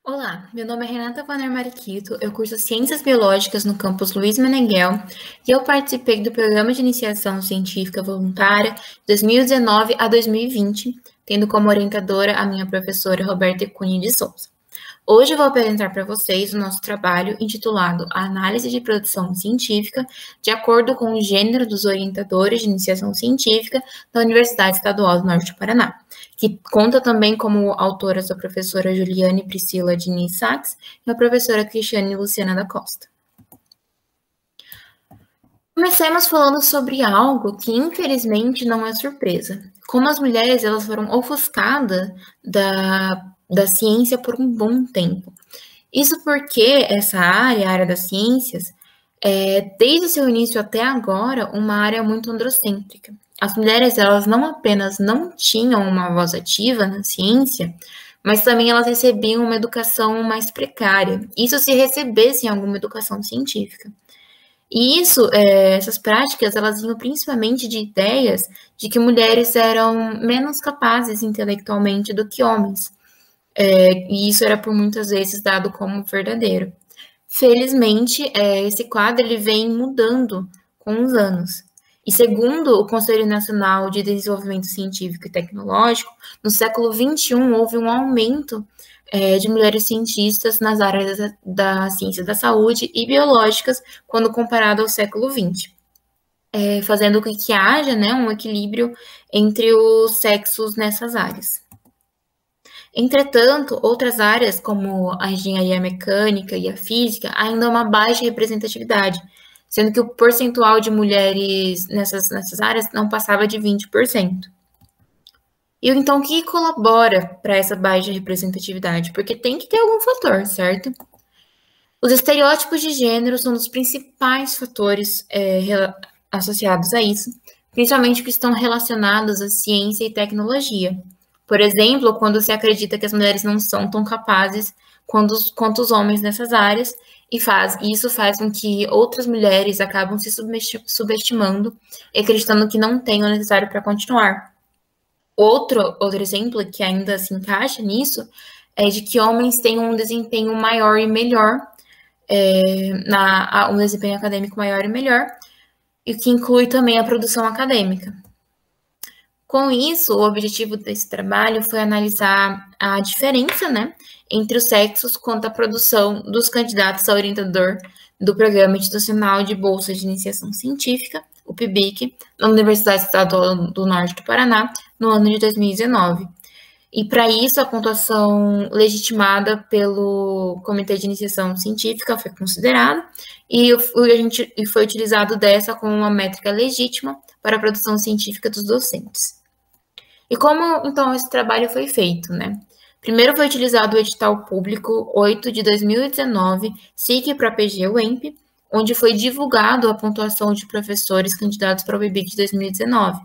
Olá, meu nome é Renata Vanner Mariquito, eu curso Ciências Biológicas no campus Luiz Meneghel e eu participei do Programa de Iniciação Científica Voluntária 2019 a 2020, tendo como orientadora a minha professora Roberta Cunha de Souza. Hoje eu vou apresentar para vocês o nosso trabalho intitulado A Análise de Produção Científica de acordo com o gênero dos orientadores de iniciação científica da Universidade Estadual do Norte do Paraná, que conta também como autoras a professora Juliane Priscila Diniz Sachs e a professora Cristiane Luciana da Costa. Comecemos falando sobre algo que infelizmente não é surpresa. Como as mulheres elas foram ofuscadas da ciência por um bom tempo. Isso porque essa área, a área das ciências, desde o seu início até agora, uma área muito androcêntrica. As mulheres, elas não apenas não tinham uma voz ativa na ciência, mas também elas recebiam uma educação mais precária. Isso se recebessem alguma educação científica. E isso, essas práticas, elas vinham principalmente de ideias de que mulheres eram menos capazes intelectualmente do que homens. E isso era por muitas vezes dado como verdadeiro. Felizmente, esse quadro ele vem mudando com os anos. E segundo o Conselho Nacional de Desenvolvimento Científico e Tecnológico, no século XXI houve um aumento de mulheres cientistas nas áreas da ciência da saúde e biológicas quando comparado ao século XX, fazendo com que haja, né, um equilíbrio entre os sexos nessas áreas. Entretanto, outras áreas, como a engenharia mecânica e a física, ainda há uma baixa representatividade, sendo que o percentual de mulheres nessas áreas não passava de 20%. E então, o que colabora para essa baixa representatividade? Porque tem que ter algum fator, certo? Os estereótipos de gênero são um dos principais fatores associados a isso, principalmente que estão relacionados à ciência e tecnologia. Por exemplo, quando se acredita que as mulheres não são tão capazes quanto os homens nessas áreas, e isso faz com que outras mulheres acabam se subestimando e acreditando que não têm o necessário para continuar. Outro exemplo que ainda se encaixa nisso é de que homens têm um desempenho maior e melhor, um desempenho acadêmico maior e melhor, e que inclui também a produção acadêmica. Com isso, o objetivo desse trabalho foi analisar a diferença, né, entre os sexos quanto à produção dos candidatos a orientador do Programa Institucional de Bolsa de Iniciação Científica, o PIBIC, na Universidade Estadual do Norte do Paraná, no ano de 2019. E para isso, a pontuação legitimada pelo Comitê de Iniciação Científica foi considerada e foi utilizado dessa como uma métrica legítima para a produção científica dos docentes. E como, então, esse trabalho foi feito, né? Primeiro foi utilizado o edital público 8 de 2019, SIC para PG-UEMP, onde foi divulgado a pontuação de professores candidatos para o PIBIC de 2019.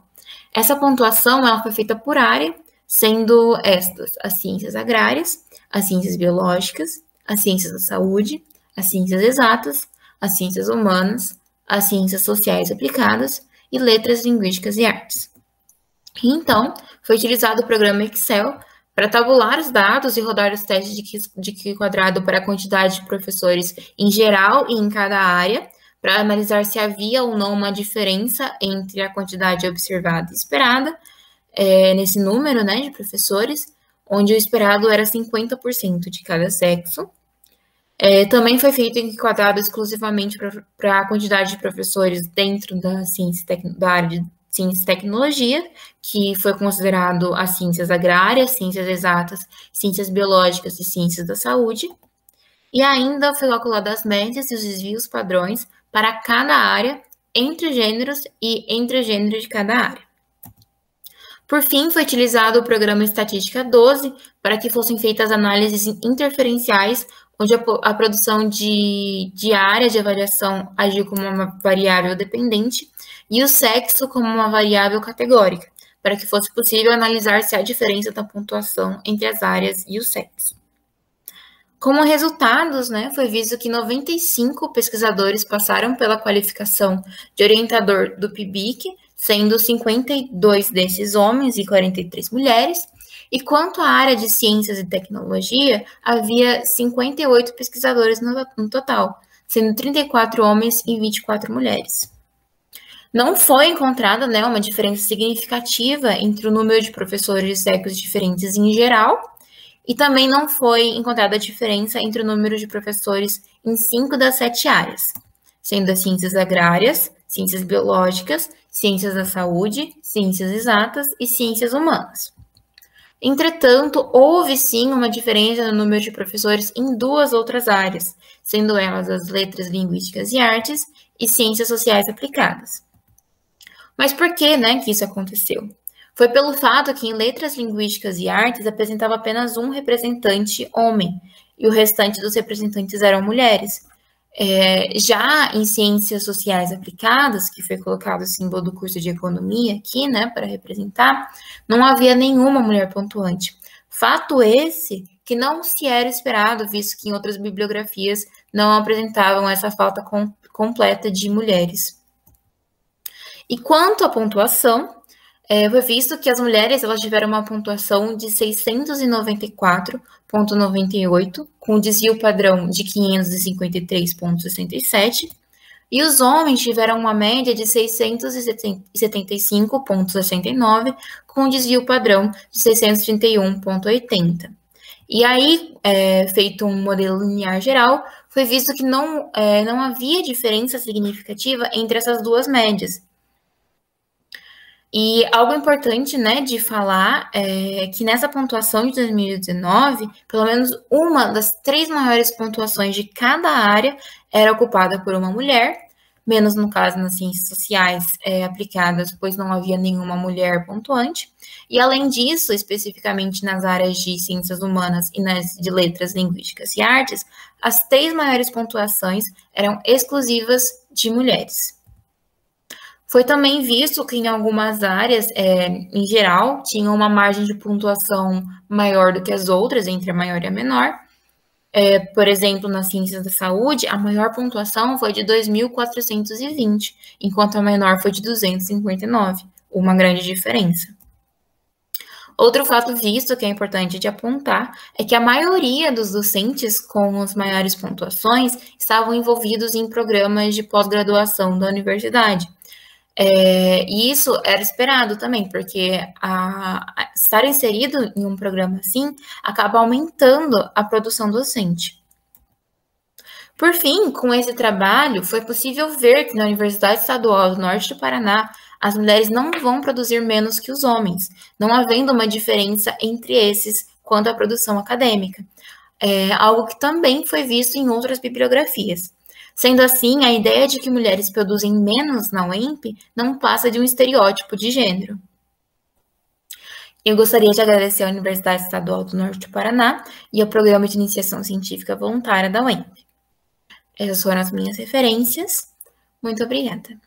Essa pontuação ela foi feita por área, sendo estas as ciências agrárias, as ciências biológicas, as ciências da saúde, as ciências exatas, as ciências humanas, as ciências sociais aplicadas e letras, linguísticas e artes. Então, foi utilizado o programa Excel para tabular os dados e rodar os testes de Q quadrado para a quantidade de professores em geral e em cada área, para analisar se havia ou não uma diferença entre a quantidade observada e esperada, nesse número, né, de professores, onde o esperado era 50% de cada sexo. Também foi feito em quadrado exclusivamente para a quantidade de professores dentro da área de ciência e tecnologia, que foi considerado as ciências agrárias, ciências exatas, ciências biológicas e ciências da saúde. E ainda foi calculado as médias e os desvios padrões para cada área, entre os gêneros e entre os gêneros de cada área. Por fim, foi utilizado o programa Estatística 12 para que fossem feitas análises interferenciais, onde a produção de área de avaliação agiu como uma variável dependente e o sexo como uma variável categórica, para que fosse possível analisar se há diferença da pontuação entre as áreas e o sexo. Como resultados, né, foi visto que 95 pesquisadores passaram pela qualificação de orientador do PIBIC, sendo 52 desses homens e 43 mulheres, E quanto à área de ciências e tecnologia, havia 58 pesquisadores no total, sendo 34 homens e 24 mulheres. Não foi encontrada, né, uma diferença significativa entre o número de professores de sexos diferentes em geral, e também não foi encontrada diferença entre o número de professores em 5 das 7 áreas, sendo as ciências agrárias, ciências biológicas, ciências da saúde, ciências exatas e ciências humanas. Entretanto, houve sim uma diferença no número de professores em 2 outras áreas, sendo elas as letras, linguísticas e artes e ciências sociais aplicadas. Mas por que, né, que isso aconteceu? Foi pelo fato que em letras, linguísticas e artes apresentava apenas um representante homem, e o restante dos representantes eram mulheres. Já em ciências sociais aplicadas, que foi colocado o símbolo do curso de economia aqui, né, para representar, não havia nenhuma mulher pontuante. Fato esse que não se era esperado, visto que em outras bibliografias não apresentavam essa falta completa de mulheres. E quanto à pontuação, foi visto que as mulheres elas tiveram uma pontuação de 694,98, com desvio padrão de 553,67, e os homens tiveram uma média de 675,69, com desvio padrão de 631,80. E aí, feito um modelo linear geral, foi visto que não havia diferença significativa entre essas duas médias. E algo importante, né, de falar é que nessa pontuação de 2019, pelo menos uma das 3 maiores pontuações de cada área era ocupada por uma mulher, menos no caso nas ciências sociais aplicadas, pois não havia nenhuma mulher pontuante. E além disso, especificamente nas áreas de ciências humanas e nas de letras, linguísticas e artes, as 3 maiores pontuações eram exclusivas de mulheres. Foi também visto que em algumas áreas, em geral, tinham uma margem de pontuação maior do que as outras, entre a maior e a menor. Por exemplo, nas ciências da saúde, a maior pontuação foi de 2.420, enquanto a menor foi de 259, uma grande diferença. Outro fato visto que é importante de apontar é que a maioria dos docentes com as maiores pontuações estavam envolvidos em programas de pós-graduação da universidade. E isso era esperado também, porque estar inserido em um programa assim acaba aumentando a produção docente. Por fim, com esse trabalho, foi possível ver que na Universidade Estadual do Norte do Paraná, as mulheres não vão produzir menos que os homens, não havendo uma diferença entre esses quanto à produção acadêmica. Algo que também foi visto em outras bibliografias. Sendo assim, a ideia de que mulheres produzem menos na UEMP não passa de um estereótipo de gênero. Eu gostaria de agradecer à Universidade Estadual do Norte do Paraná e ao Programa de Iniciação Científica Voluntária da UEMP. Essas foram as minhas referências. Muito obrigada.